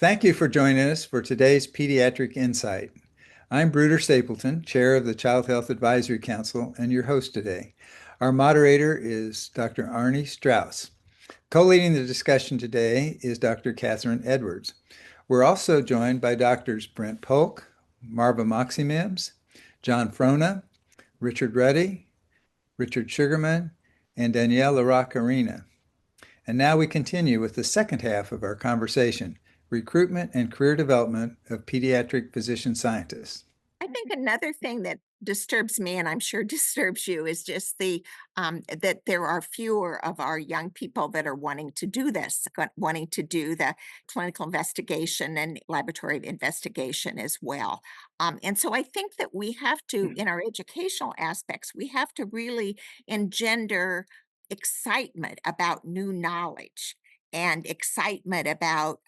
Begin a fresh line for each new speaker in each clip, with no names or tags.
Thank you for joining us for today's Pediatric Insight. I'm Bruder Stapleton, Chair of the Child Health Advisory Council, and your host today. Our moderator is Dr. Arnie Strauss. Co-leading the discussion today is Dr. Kathryn Edwards. We're also joined by Doctors Brent Polk, Marva Moxie-Mims, John Frona, Richard Ruddy, Richard Shugerman, and Danielle Laraque-Arena. And now we continue with the second half of our conversation, recruitment and career development of pediatric physician scientists.
I think another thing that disturbs me, and I'm sure disturbs you, is just that there are fewer of our young people that are wanting to do this, wanting to do the clinical investigation and laboratory investigation as well. And so I think that we have to, in our educational aspects, we have to really engender excitement about new knowledge and excitement about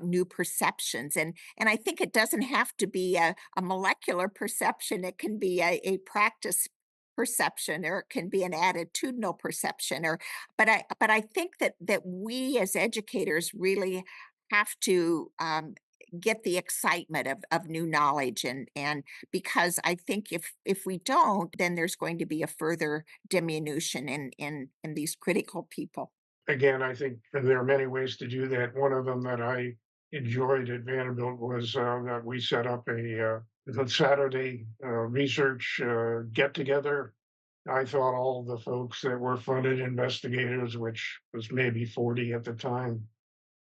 new perceptions. And I think it doesn't have to be a molecular perception. It can be a practice perception, or it can be an attitudinal perception. But I think that we as educators really have to get the excitement of new knowledge, and because I think if we don't, then there's going to be a further diminution in these critical people.
Again, I think there are many ways to do that. One of them that I enjoyed at Vanderbilt was that we set up a Saturday research get together. I thought all the folks that were funded investigators, which was maybe 40 at the time,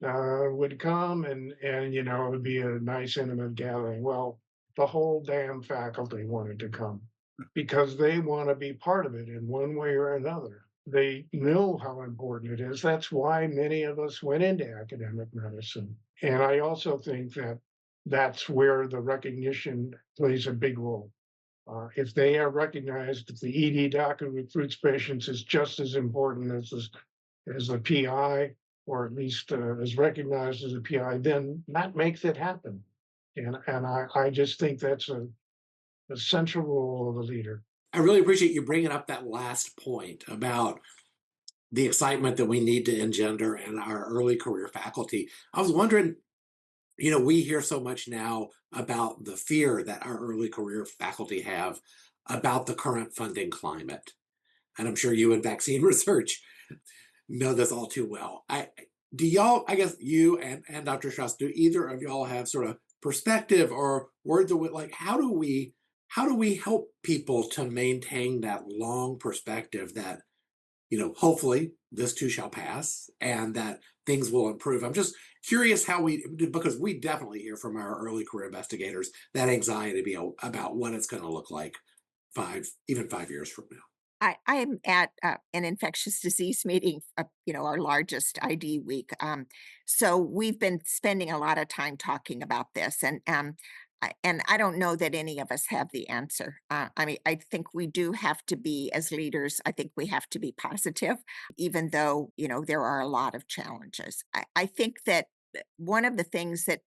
would come, and it would be a nice intimate gathering. Well, the whole damn faculty wanted to come because they want to be part of it in one way or another. They know how important it is. That's why many of us went into academic medicine. And I also think that that's where the recognition plays a big role. If they are recognized, if the ED doc who recruits patients is just as important as the PI, or at least is recognized as a PI, then that makes it happen. And I just think that's a central role of a leader.
I really appreciate you bringing up that last point about the excitement that we need to engender in our early career faculty. I was wondering, we hear so much now about the fear that our early career faculty have about the current funding climate. And I'm sure you in vaccine research know this all too well. I guess you and Dr. Strauss, do either of y'all have sort of perspective or words of like, how do we help people to maintain that long perspective that, hopefully this too shall pass and that things will improve? I'm just curious because we definitely hear from our early career investigators that anxiety about what it's going to look like 5 years from now.
I am at an infectious disease meeting, our largest ID week. So we've been spending a lot of time talking about this, and I don't know that any of us have the answer. I mean, I think we do have to be, as leaders, I think we have to be positive, even though, there are a lot of challenges. I think that one of the things that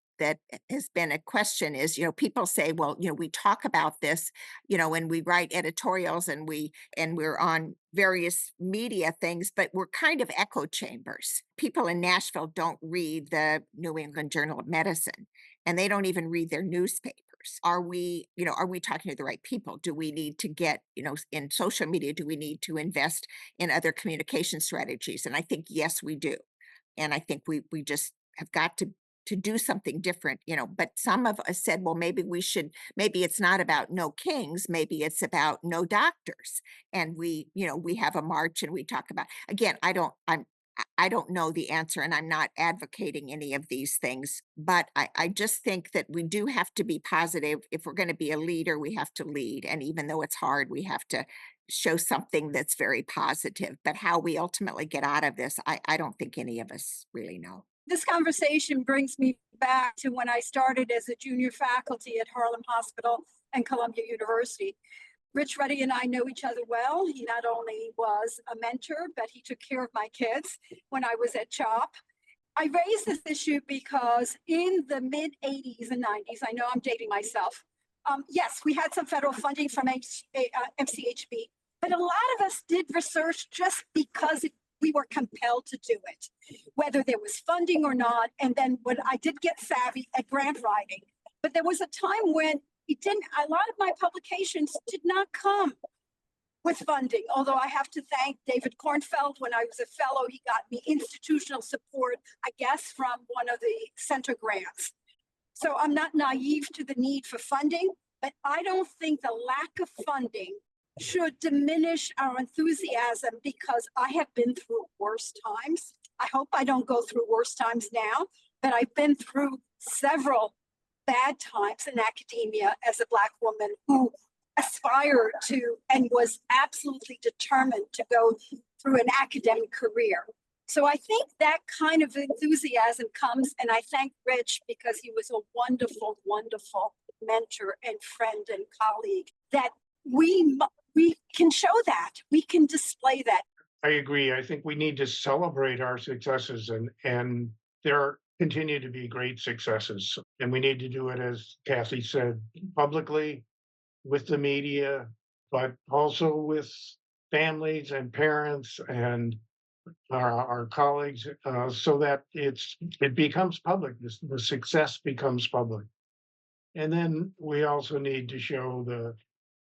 has been a question is, people say, well, we talk about this, and we write editorials and we're on various media things, but we're kind of echo chambers. People in Nashville don't read the New England Journal of Medicine, and they don't even read their newspapers. Are we talking to the right people? Do we need to get, in social media, do we need to invest in other communication strategies? And I think, yes, we do. And I think we just have got to do something different, but some of us said, well, maybe it's not about no kings, maybe it's about no doctors. And we have a march and we talk about, again, I don't know the answer, and I'm not advocating any of these things, but I just think that we do have to be positive. If we're going to be a leader, we have to lead. And even though it's hard, we have to show something that's very positive. But how we ultimately get out of this, I don't think any of us really know.
This conversation brings me back to when I started as a junior faculty at Harlem Hospital and Columbia University. Rich Ruddy and I know each other well. He not only was a mentor, but he took care of my kids when I was at CHOP. I raised this issue because in the mid 80s and 90s, I know I'm dating myself, yes, we had some federal funding from MCHB, but a lot of us did research just because it we were compelled to do it, whether there was funding or not. And then when I did get savvy at grant writing, but there was a time when a lot of my publications did not come with funding, although I have to thank David Kornfeld. When I was a fellow, he got me institutional support, I guess, from one of the center grants. So I'm not naive to the need for funding, but I don't think the lack of funding should diminish our enthusiasm, because I have been through worse times. I hope I don't go through worse times now, but I've been through several bad times in academia as a Black woman who aspired to and was absolutely determined to go through an academic career. So I think that kind of enthusiasm comes, and I thank Rich because he was a wonderful, wonderful mentor and friend and colleague, that we can show that, we can display that.
I agree. I think we need to celebrate our successes, and there continue to be great successes. And we need to do it, as Kathy said, publicly, with the media, but also with families and parents and our colleagues, so that it becomes public. The success becomes public. And then we also need to show the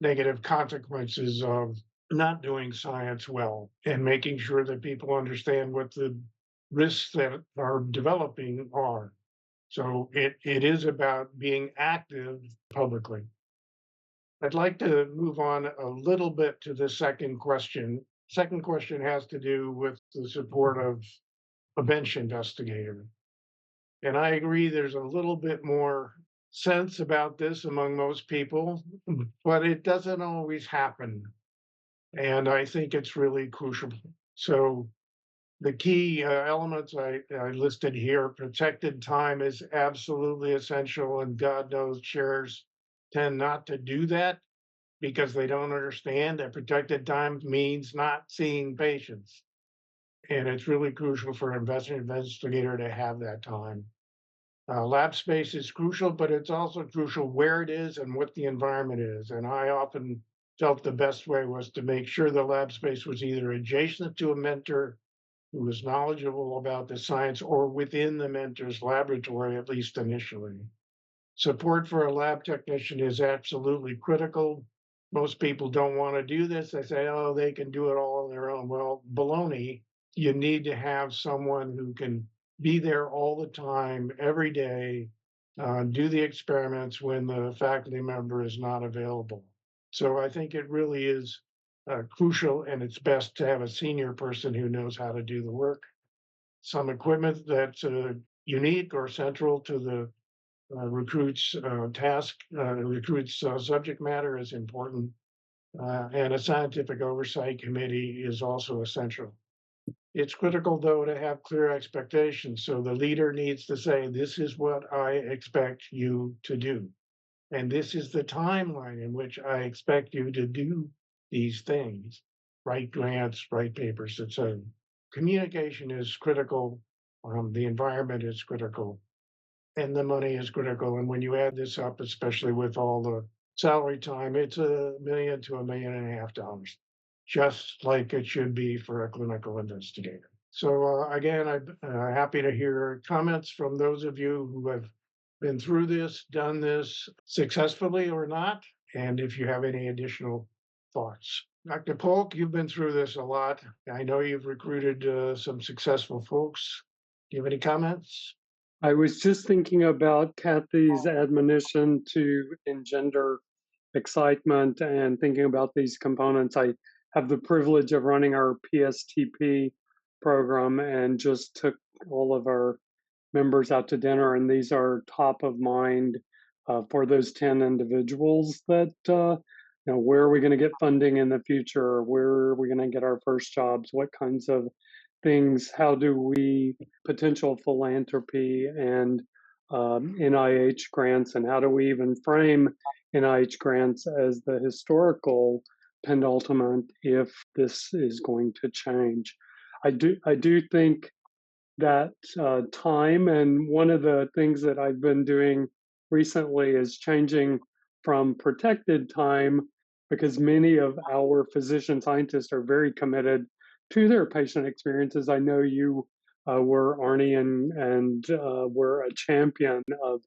negative consequences of not doing science well, and making sure that people understand what the risks that are developing are. So it is about being active publicly. I'd like to move on a little bit to the second question. Second question has to do with the support of a bench investigator. And I agree there's a little bit more sense about this among most people, but it doesn't always happen. And I think it's really crucial. So the key elements I listed here: protected time is absolutely essential, and God knows chairs tend not to do that because they don't understand that protected time means not seeing patients. And it's really crucial for an investigator to have that time. Lab space is crucial, but it's also crucial where it is and what the environment is. And I often felt the best way was to make sure the lab space was either adjacent to a mentor who was knowledgeable about the science, or within the mentor's laboratory, at least initially. Support for a lab technician is absolutely critical. Most people don't want to do this. They say, oh, they can do it all on their own. Well, baloney. You need to have someone who can be there all the time, every day, do the experiments when the faculty member is not available. So I think it really is crucial, and it's best to have a senior person who knows how to do the work. Some equipment that's unique or central to the recruit's subject matter is important. And a scientific oversight committee is also essential. It's critical, though, to have clear expectations. So the leader needs to say, this is what I expect you to do. And this is the timeline in which I expect you to do these things: write grants, write papers, etc. Communication is critical. The environment is critical. And the money is critical. And when you add this up, especially with all the salary time, it's $1 million to $1.5 million, just like it should be for a clinical investigator. So again, I'm happy to hear comments from those of you who have been through this, done this successfully or not, and if you have any additional thoughts. Dr. Polk, you've been through this a lot. I know you've recruited some successful folks. Do you have any comments?
I was just thinking about Kathy's admonition to engender excitement and thinking about these components. I have the privilege of running our PSTP program and just took all of our members out to dinner, and these are top of mind for those 10 individuals that, where are we going to get funding in the future? Where are we going to get our first jobs? What kinds of things, how do we potential philanthropy and NIH grants, and how do we even frame NIH grants as the historical penultimate if this is going to change? I do think that time, and one of the things that I've been doing recently is changing from protected time, because many of our physician scientists are very committed to their patient experiences. I know you were, Arnie, and were a champion of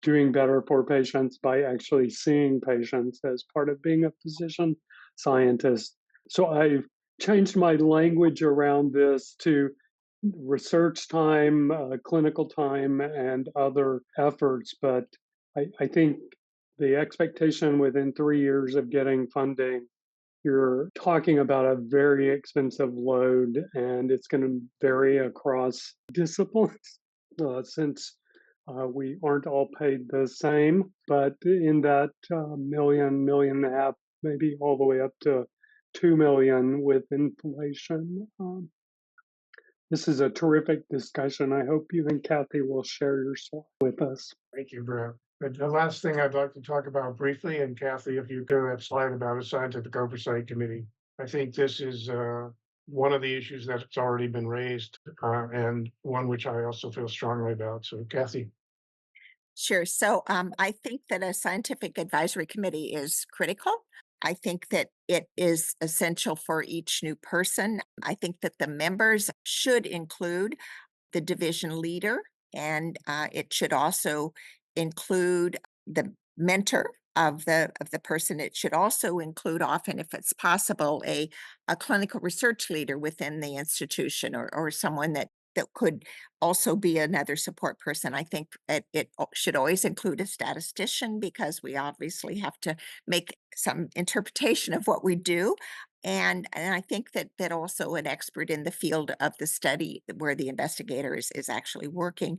doing better for patients by actually seeing patients as part of being a physician scientist. So I've changed my language around this to research time, clinical time, and other efforts. But I think the expectation within 3 years of getting funding, you're talking about a very expensive load, and it's going to vary across disciplines since we aren't all paid the same. But in that million and a half, maybe all the way up to 2 million with inflation. This is a terrific discussion. I hope you and Kathy will share your thoughts with us.
Thank you, Brent. But the last thing I'd like to talk about briefly, and Kathy, if you go that slide about a scientific oversight committee, I think this is one of the issues that's already been raised and one which I also feel strongly about. So Kathy.
Sure. So I think that a scientific advisory committee is critical. I think that it is essential for each new person. I think that the members should include the division leader, and it should also include the mentor of the person. It should also include, often, if it's possible, a clinical research leader within the institution, or someone that could also be another support person. I think it should always include a statistician, because we obviously have to make some interpretation of what we do. And I think that also an expert in the field of the study where the investigator is actually working.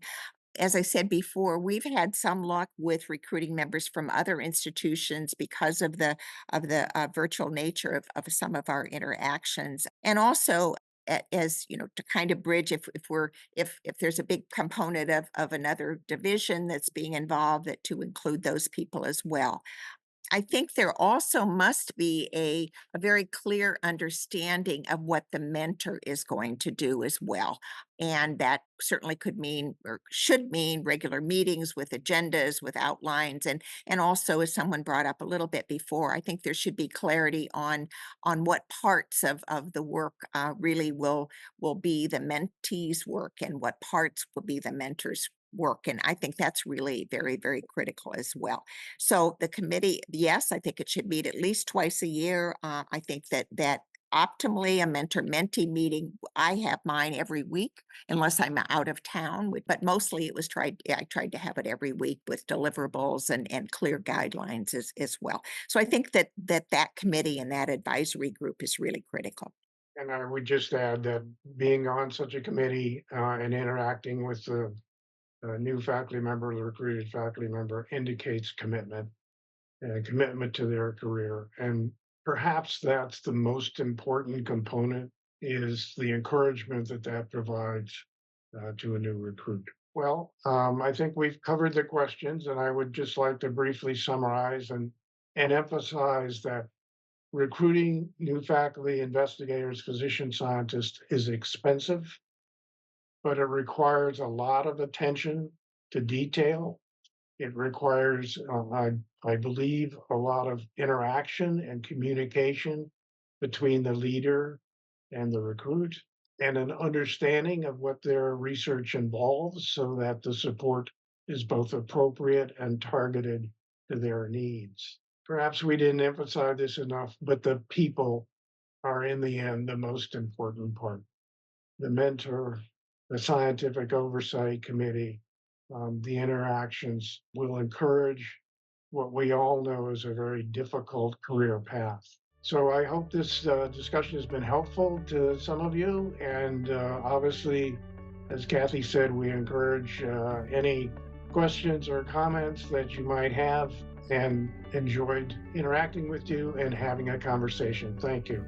As I said before, we've had some luck with recruiting members from other institutions because of the virtual nature of some of our interactions, and also as you know, to kind of bridge if there's a big component of another division that's being involved, that to include those people as well. I think there also must be a very clear understanding of what the mentor is going to do as well. And that certainly could mean, or should mean, regular meetings with agendas, with outlines, and also, as someone brought up a little bit before, I think there should be clarity on what parts of the work really will be the mentee's work, and what parts will be the mentor's work. And I think that's really very, very critical as well. So the committee, yes, I think it should meet at least twice a year. I think that optimally a mentor-mentee meeting, I have mine every week, unless I'm out of town. But mostly it was I tried to have it every week with deliverables and clear guidelines as well. So I think that committee and that advisory group is really critical.
And I would just add that being on such a committee and interacting with the new faculty member, the recruited faculty member, indicates commitment and commitment to their career. And perhaps that's the most important component, is the encouragement that provides to a new recruit. Well, I think we've covered the questions, and I would just like to briefly summarize and emphasize that recruiting new faculty, investigators, physician scientists is expensive, but it requires a lot of attention to detail. It requires, I believe, a lot of interaction and communication between the leader and the recruit, and an understanding of what their research involves, so that the support is both appropriate and targeted to their needs. Perhaps we didn't emphasize this enough, but the people are, in the end, the most important part. The mentor, the scientific oversight committee, the interactions will encourage what we all know is a very difficult career path. So I hope this discussion has been helpful to some of you. And obviously, as Kathy said, we encourage any questions or comments that you might have, and enjoyed interacting with you and having a conversation. Thank you.